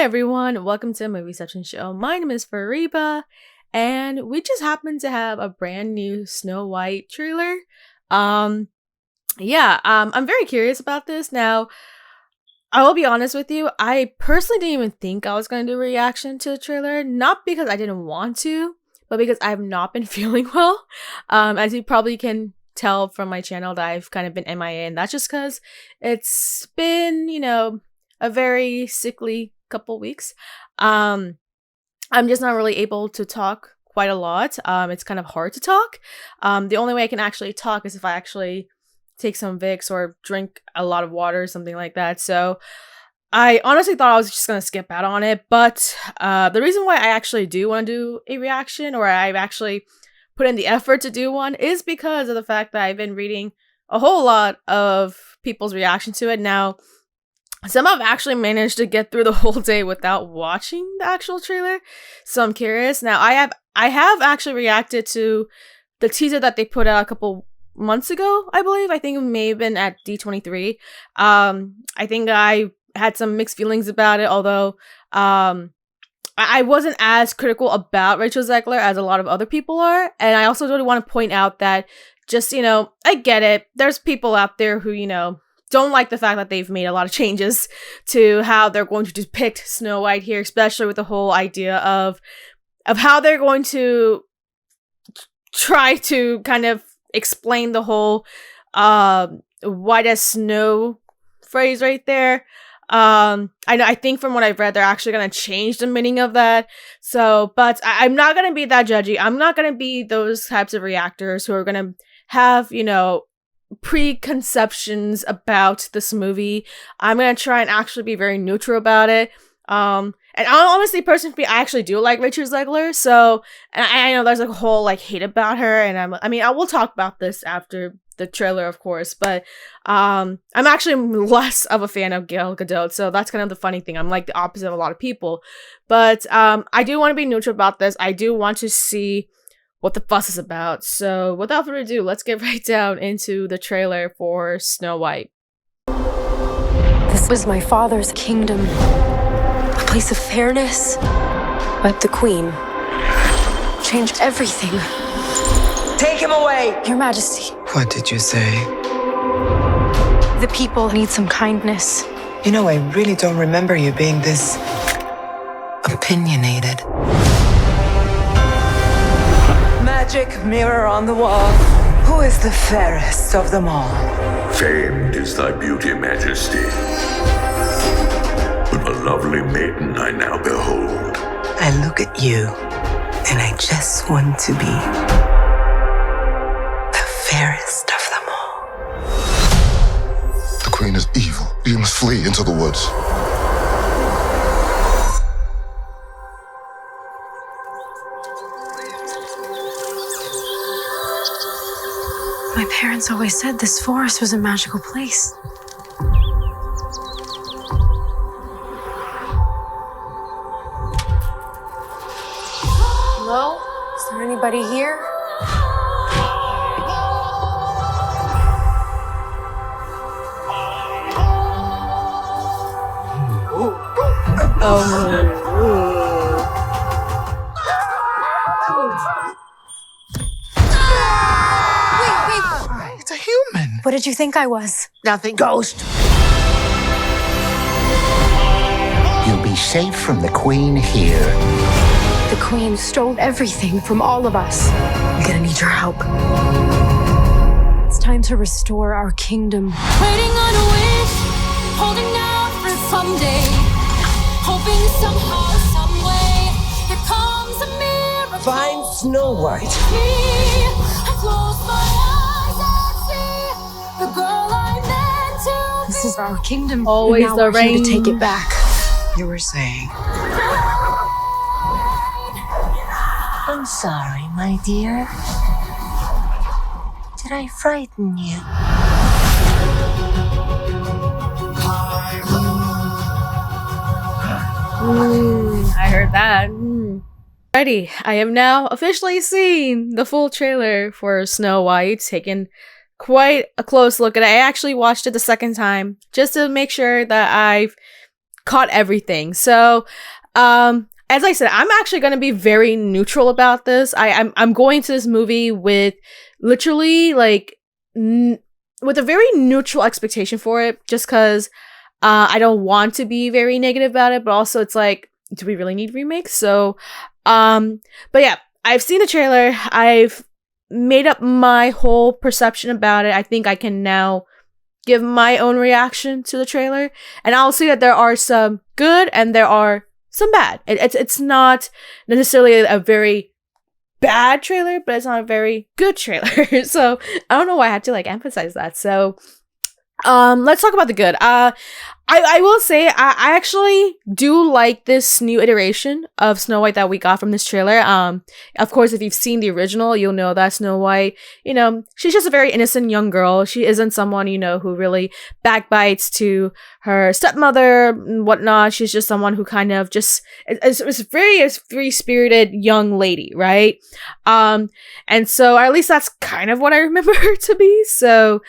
Hey everyone, welcome to Movie Section Show. My name is Fariba, and we just happen to have a brand new Snow White trailer. I'm very curious about this. Now, I will be honest with you, I personally didn't even think I was going to do a reaction to the trailer, not because I didn't want to, but because I've not been feeling well. As you probably can tell from my channel that I've kind of been MIA, and that's just because it's been, a very sickly couple weeks. I'm just not really able to talk quite a lot. It's kind of hard to talk. The only way I can actually talk is if I actually take some Vicks or drink a lot of water or something like that. So I honestly thought I was just gonna skip out on it, but the reason why I actually do want to do a reaction, or I've actually put in the effort to do one, is because of the fact that I've been reading a whole lot of people's reaction to it. Now, some have actually managed to get through the whole day without watching the actual trailer, so I'm curious. Now, I have actually reacted to the teaser that they put out a couple months ago, I believe. I think it may have been at D23. I think I had some mixed feelings about it, although I wasn't as critical about Rachel Zegler as a lot of other people are. And I also really want to point out that just, I get it. There's people out there who, don't like the fact that they've made a lot of changes to how they're going to depict Snow White here, especially with the whole idea of how they're going to try to kind of explain the whole white as snow phrase right there. I think from what I've read, they're actually going to change the meaning of that. So, but I'm not going to be that judgy. I'm not going to be those types of reactors who are going to have, preconceptions about this movie. I'm going to try and actually be very neutral about it. And honestly, personally, I actually do like Rachel Zegler. So, and I know there's a whole hate about her, and I will talk about this after the trailer, of course. But I'm actually less of a fan of Gal Gadot, so that's kind of the funny thing. I'm like the opposite of a lot of people. But I do want to be neutral about this. I do want to see what the fuss is about. So, without further ado, let's get right down into the trailer for Snow White. This was my father's kingdom. A place of fairness. But the queen changed everything. Take him away! Your Majesty. What did you say? The people need some kindness. I really don't remember you being this opinionated. Magic mirror on the wall. Who is the fairest of them all? Famed is thy beauty, Majesty. But a lovely maiden I now behold. I look at you, and I just want to be the fairest of them all. The queen is evil. You must flee into the woods. My parents always said this forest was a magical place. Hello? Is there anybody here? It's a human. What did you think I was? Nothing. Ghost. You'll be safe from the queen here. The queen stole everything from all of us. I'm gonna need your help. It's time to restore our kingdom. Waiting on a wish, holding out for someday, hoping somehow, some way, there comes a miracle. Find Snow White. I close my eyes and see the girl I meant to be. This is our kingdom. Always and now the we're here to rain. take it back. You were saying. I'm sorry, my dear. Did I frighten you? I heard that. Alrighty, I have now officially seen the full trailer for Snow White, taken quite a close look at it. I actually watched it the second time just to make sure that I've caught everything. So, as I said, I'm actually going to be very neutral about this. I'm going to this movie with literally like with a very neutral expectation for it, just because I don't want to be very negative about it, but also it's like, do we really need remakes? So, but yeah, I've seen the trailer. I've made up my whole perception about it. I think I can now give my own reaction to the trailer, and I'll say that there are some good and there are some bad. It's not necessarily a very bad trailer, but it's not a very good trailer. So I don't know why I had to like emphasize that. So let's talk about the good. I will say I actually do like this new iteration of Snow White that we got from this trailer. Of course, if you've seen the original, you'll know that Snow White, you know, she's just a very innocent young girl. She isn't someone, you know, who really backbites to her stepmother and whatnot. She's just someone who kind of just is very free-spirited young lady, right? And so, or at least that's kind of what I remember her to be. So,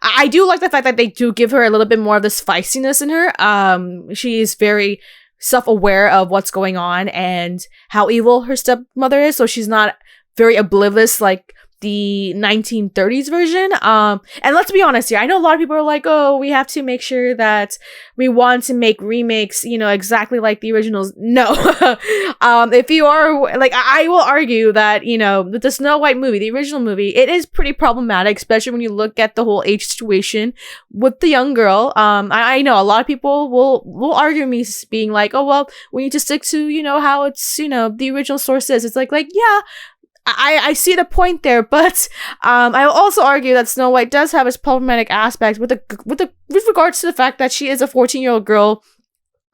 I do like the fact that they do give her a little bit more of this feistiness in her. She is very self-aware of what's going on and how evil her stepmother is, so she's not very oblivious like the 1930s version. And let's be honest here, I know a lot of people are like, oh, we have to make sure that we want to make remakes, you know, exactly like the originals. No. If you are, like, I will argue that, you know, with the Snow White movie, the original movie, it is pretty problematic, especially when you look at the whole age situation with the young girl. I know a lot of people will argue me being like, oh, well, we need to stick to, you know, how it's, you know, the original source is. It's like, yeah, I see the point there, but I will also argue that Snow White does have its problematic aspects with regards to the fact that she is a 14-year-old girl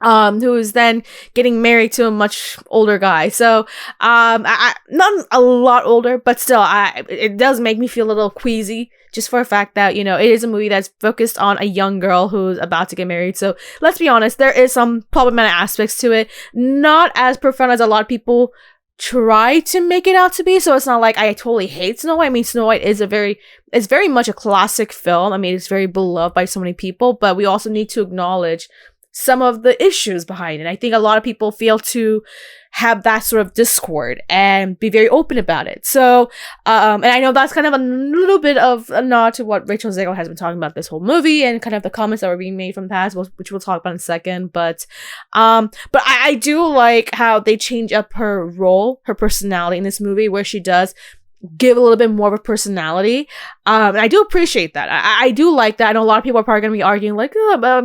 who is then getting married to a much older guy. So not a lot older, but still, it does make me feel a little queasy, just for the fact that, you know, it is a movie that's focused on a young girl who's about to get married. So let's be honest, there is some problematic aspects to it, not as profound as a lot of people try to make it out to be. So it's not like I totally hate Snow White. I mean, Snow White is it's very much a classic film. I mean, it's very beloved by so many people, but we also need to acknowledge some of the issues behind it. I think a lot of people fail to have that sort of discord and be very open about it. So, and I know that's kind of a little bit of a nod to what Rachel Zegler has been talking about this whole movie and kind of the comments that were being made from the past, which we'll talk about in a second. But I do like how they change up her role, her personality in this movie, where she does give a little bit more of a personality. And I do appreciate that. I do like that. I know a lot of people are probably going to be arguing like,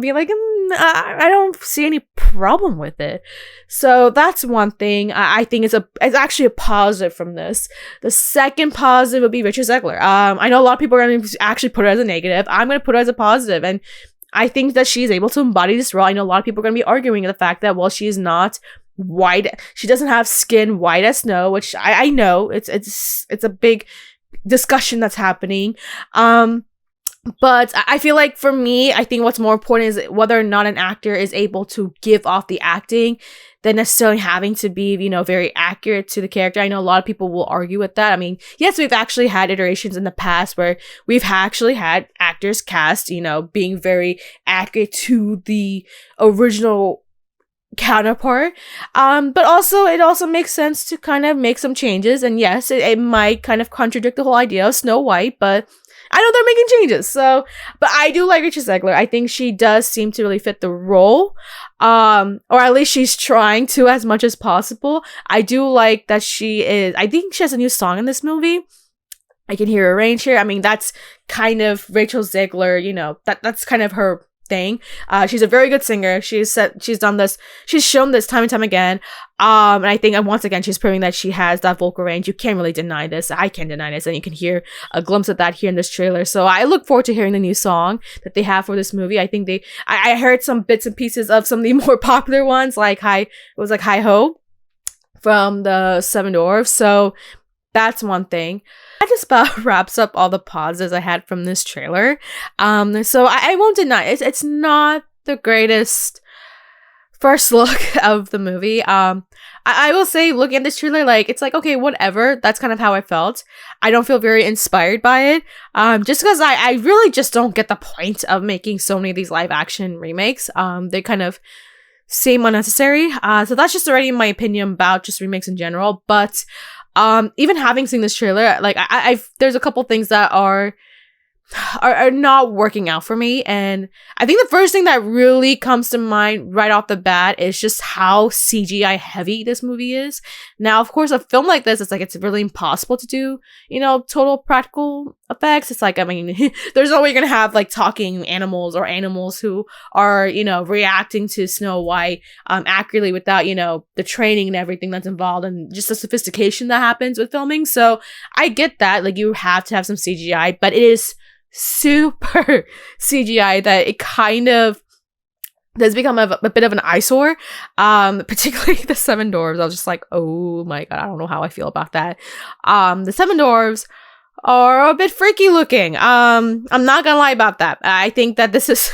being like, I don't see any problem with it. So that's one thing I think it's actually a positive from this. The second positive would be Richard Zegler. I know a lot of people are going to actually put it as a negative. I'm going to put it as a positive, and I think that she's able to embody this role. I know a lot of people are going to be arguing the fact that, well, she is not white. She doesn't have skin white as snow, which I know it's a big discussion that's happening. But I feel like for me, I think what's more important is whether or not an actor is able to give off the acting than necessarily having to be, you know, very accurate to the character. I know a lot of people will argue with that. I mean, yes, we've actually had iterations in the past where we've actually had actors cast, you know, being very accurate to the original counterpart. But also, it also makes sense to kind of make some changes. And yes, it might kind of contradict the whole idea of Snow White, but I know they're making changes. So, but I do like Rachel Zegler. I think she does seem to really fit the role. Or at least she's trying to as much as possible. I do like that I think she has a new song in this movie. I can hear her range here. I mean, that's kind of Rachel Zegler, you know, that's kind of her thing. She's a very good singer. She's shown this time and time again. And I think once again she's proving that she has that vocal range. You can't really deny this. I can't deny this, and you can hear a glimpse of that here in this trailer. So I look forward to hearing the new song that they have for this movie. I think I heard some bits and pieces of some of the more popular ones, like Hi Ho from the Seven Dwarves. So that's one thing. That just about wraps up all the pauses I had from this trailer. So I won't deny it's not the greatest first look of the movie. I will say, looking at this trailer, like, it's like, okay, whatever. That's kind of how I felt. I don't feel very inspired by it. Just because I really just don't get the point of making so many of these live action remakes. They kind of seem unnecessary. So that's just already my opinion about just remakes in general. But even having seen this trailer, like, I've there's a couple things that are not working out for me. And I think the first thing that really comes to mind right off the bat is just how CGI heavy this movie is. Now, of course, a film like this, it's really impossible to do, total practical effects. It's like, I mean, there's no way you're gonna have like talking animals or animals who are, reacting to Snow White accurately without, the training and everything that's involved and just the sophistication that happens with filming. So I get that, like, you have to have some CGI, but it is super CGI that it kind of has become a bit of an eyesore. Particularly the Seven Dwarves. I was just like, oh my god, I don't know how I feel about that. The Seven Dwarves are a bit freaky looking. I'm not gonna lie about that. I think that this is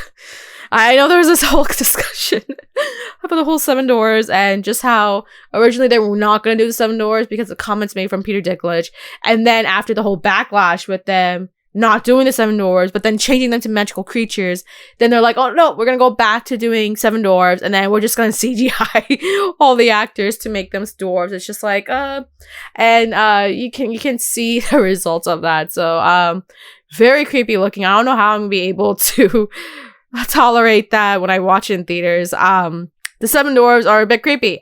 I know there was this whole discussion about the whole Seven Dwarves and just how originally they were not going to do the Seven Dwarves because of comments made from Peter Dinklage, and then after the whole backlash with them not doing the Seven Dwarves, but then changing them to magical creatures, then they're like, oh no, we're gonna go back to doing Seven Dwarves, and then we're just gonna CGI all the actors to make them dwarves. It's just like, and you can see the results of that. So very creepy looking. I don't know how I'm gonna be able to tolerate that when I watch it in theaters. The Seven Dwarves are a bit creepy.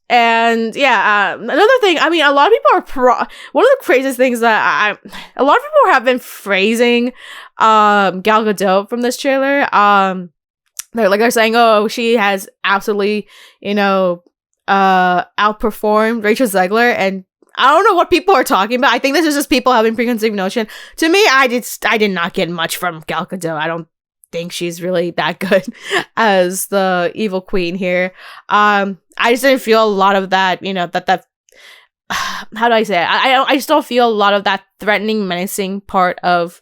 And yeah, another thing, I mean, a lot of people are one of the craziest things that a lot of people have been praising Gal Gadot from this trailer. They're saying, oh, she has absolutely, outperformed Rachel Zegler, and I don't know what people are talking about. I think this is just people having preconceived notion. To me, I did not get much from Gal Gadot. I don't think she's really that good as the evil queen here. I just didn't feel a lot of that, that how do I say it? I just don't feel a lot of that threatening, menacing part of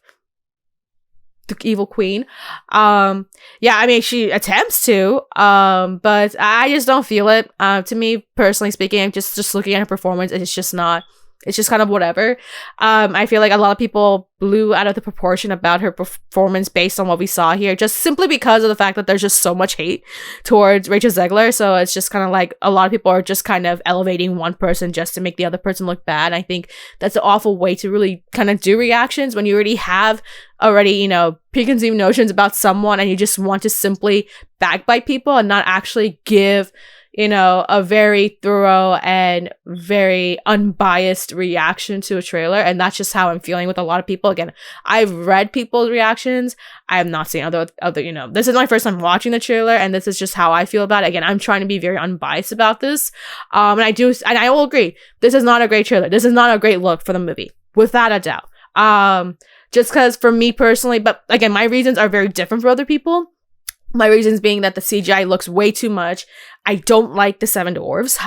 the evil queen. Yeah, I mean, she attempts to, but I just don't feel it. To me, personally speaking, just looking at her performance, it's just kind of whatever. I feel like a lot of people blew out of the proportion about her performance based on what we saw here, just simply because of the fact that there's just so much hate towards Rachel Zegler. So it's just kind of like a lot of people are just kind of elevating one person just to make the other person look bad. I think that's an awful way to really kind of do reactions when you already have preconceived notions about someone and you just want to simply backbite people and not actually give a very thorough and very unbiased reaction to a trailer. And that's just how I'm feeling with a lot of people. Again, I've read people's reactions. I have not seen other, this is my first time watching the trailer, and this is just how I feel about it. Again, I'm trying to be very unbiased about this. And I will agree, this is not a great trailer. This is not a great look for the movie, without a doubt. Just because for me personally, but again, my reasons are very different for other people. My reasons being that the CGI looks way too much. I don't like the Seven Dwarves.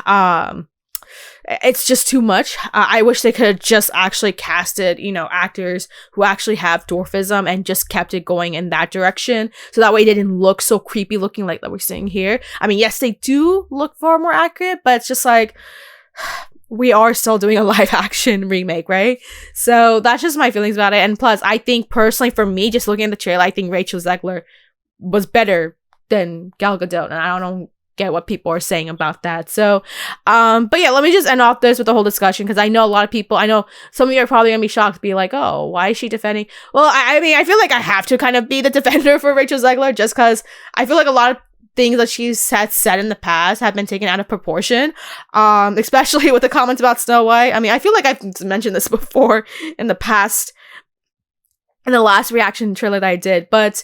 It's just too much. I wish they could have just actually casted, actors who actually have dwarfism and just kept it going in that direction. So that way they didn't look so creepy looking like that we're seeing here. I mean, yes, they do look far more accurate, but it's just like, we are still doing a live action remake, right? So that's just my feelings about it. And plus, I think personally for me, just looking at the trailer, I think Rachel Zegler was better than Gal Gadot, and I don't get what people are saying about that. So, but yeah, let me just end off this with the whole discussion, because I know a lot of people, I know some of you are probably gonna be shocked to be like, oh, why is she defending? Well, I mean, I feel like I have to kind of be the defender for Rachel Zegler, just because I feel like a lot of things that she's had said in the past have been taken out of proportion, especially with the comments about Snow White. I mean, I feel like I've mentioned this before in the past, in the last reaction trailer that I did, but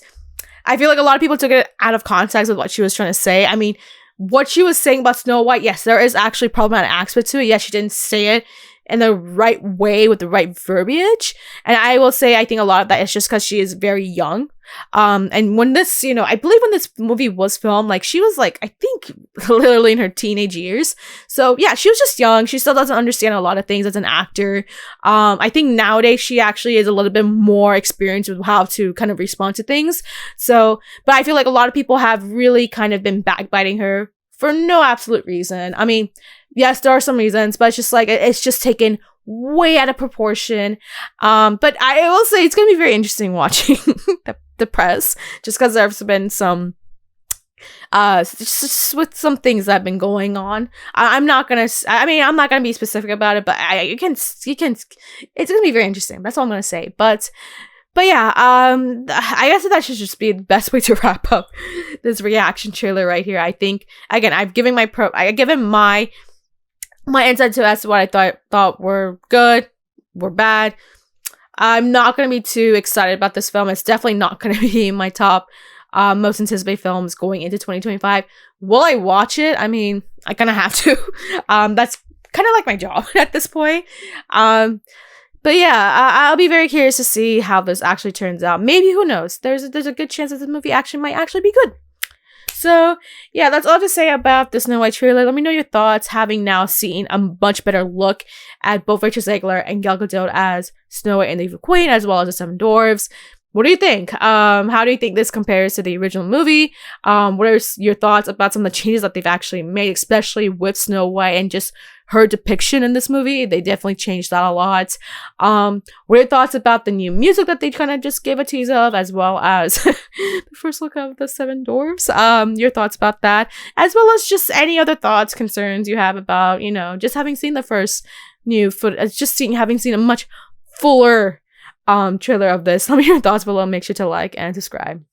I feel like a lot of people took it out of context with what she was trying to say. I mean, what she was saying about Snow White, yes, there is actually problematic aspect to it. Yes, she didn't say it in the right way with the right verbiage. And I will say, I think a lot of that is just because she is very young. And when this, I believe when this movie was filmed, like she was like, I think literally in her teenage years. So yeah, she was just young. She still doesn't understand a lot of things as an actor. I think nowadays she actually is a little bit more experienced with how to kind of respond to things. So, but I feel like a lot of people have really kind of been backbiting her for no absolute reason. I mean, yes, there are some reasons, but it's just like, it's just taken way out of proportion. But I will say it's going to be very interesting watching the press, just because there's been some just with some things that have been going on. I'm not gonna be specific about it, but you can it's gonna be very interesting. That's all I'm gonna say. But yeah, I guess that should just be the best way to wrap up this reaction trailer right here. I think, again, I've given my insight as to what I thought were good, were bad. I'm not going to be too excited about this film. It's definitely not going to be in my top most anticipated films going into 2025. Will I watch it? I mean, I kind of have to. That's kind of like my job at this point. But yeah, I'll be very curious to see how this actually turns out. Maybe, who knows? There's a good chance that this movie might actually be good. So yeah, that's all to say about the Snow White trailer. Let me know your thoughts, having now seen a much better look at both Rachel Zegler and Gal Gadot as Snow White and the Evil Queen, as well as the Seven Dwarves. What do you think? How do you think this compares to the original movie? What are your thoughts about some of the changes that they've actually made, especially with Snow White and just her depiction in this movie? They definitely changed that a lot. What are your thoughts about the new music that they kind of just gave a tease of, as well as the first look of the Seven Dwarves? Your thoughts about that, as well as just any other thoughts, concerns you have about, just having seen the first new footage, having seen a much fuller trailer of this. Let me know your thoughts below. Make sure to like and subscribe.